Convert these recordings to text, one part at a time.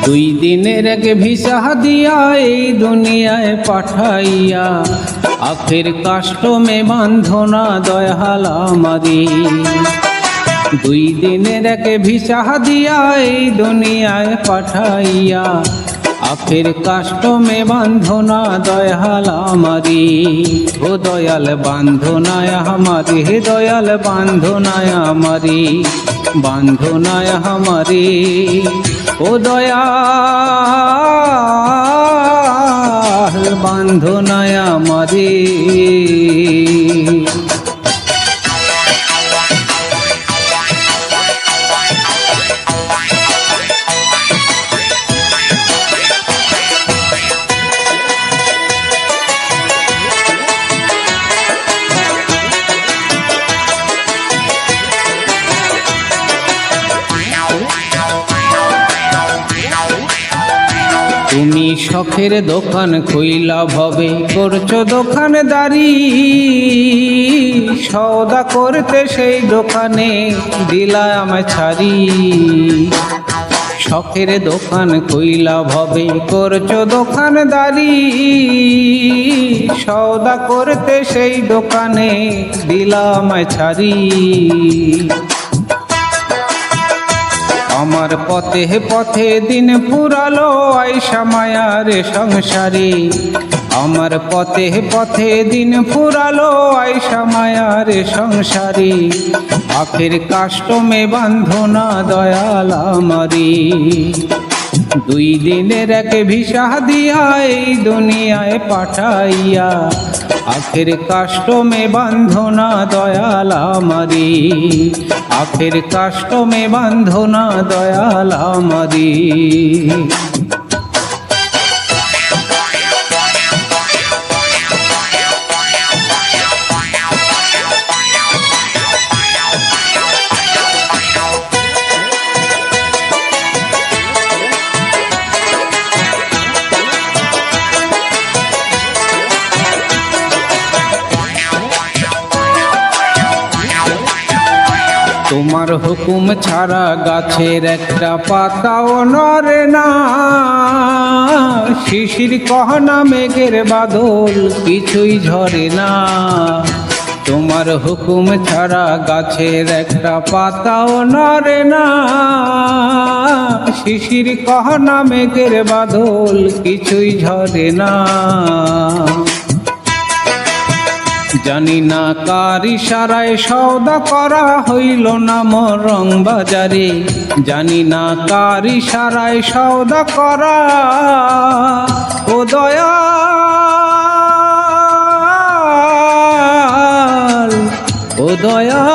দুই দিনের এক ভিসা দিয়া এই দুনিয়ায় পাঠাইয়া আখের কাষ্টমে বান্ধনা দয়াল আমারি। দুই দিনের এক ভিসা দিয়া এই দুনিয়ায় পাঠাইয়া আখের কাষ্টমে বান্ধনা দয়াল আমারি। ও দয়াল বান্ধনায় আমারি, হে দয়াল বান্ধনায় আমারি, বান্ধনায় আমারি। ও দয়াল বান্ধনায় আমারি। তুমি শখের দোকান খুইলা ভবে করছো দোকানদারি, সওদা করতে সেই দোকানে দিলা আমায় ছাড়ি। শখের দোকান খুইলা ভবে করছো দোকানদারি, সওদা করতে সেই দোকানে দিলা আমায় ছাড়ি। আমার পথে পথে দিন ফুরালো আয়সা মায়ার সংসারে, আমার পথে পথে দিন ফুরালো আয়সা মায়ার সংসারে। আখের কাষ্টমে বান্ধনা দয়াল আমারি। দুই দিনের এক ভিসা দিয়া এই দুনিয়ায় পাঠাইয়া আখের কাষ্টমে বান্ধনা দয়াল আমারি। আখের কাষ্টমে বান্ধনা দয়াল আমারি। তোমার হুকুম ছাড়া গাছের একটা পাতাও নড়ে না, শিশির কহনা মেঘের বাদল কিছুই ঝরে না। তোমার হুকুম ছাড়া গাছের একটা পাতাও নড়ে না, শিশির কহনা মেঘের বাদল কিছুই ঝরে না। জানি না কার ইশারায় সওদা করা হইল না মোর রং বাজারে, জানি না কার ইশারায় সওদা করা। ও দয়াল, ও দয়াল,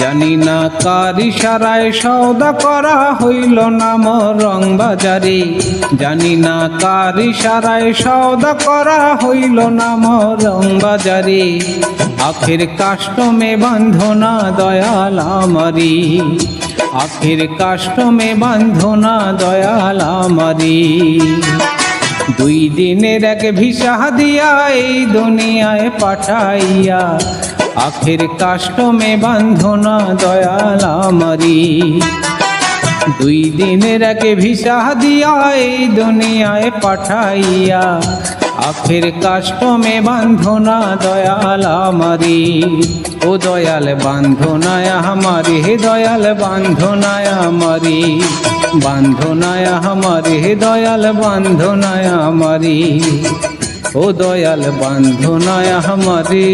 জানি না কার ইশারায় সওদা করা হইল না মোর রং বাজারে, জানি না কার ইশারায় সওদা করা হইল না মোর রং বাজারে। আখের কাষ্টমে বান্ধনা দয়াল আমারি, আখের কাষ্টমে বান্ধনা দয়াল আমারি। দুই দিনের এক ভিসা দিয়া এই দুনিয়ায় পাঠাইয়া আখের কাষ্টমে বান্ধনা দয়াল আমারি। দুই দিনের এক ভিসা দিয়া এই দুনিয়ায় পাঠাইয়া আখের কাষ্টমে বান্ধনা দয়াল আমারি। ও দয়াল বান্ধনায় আমারি, হে দয়াল বান্ধনায় আমারি, বান্ধনায় আমারি, হে দয়াল বান্ধনায় আমারি। ও দয়াল বান্ধনায় আমারি।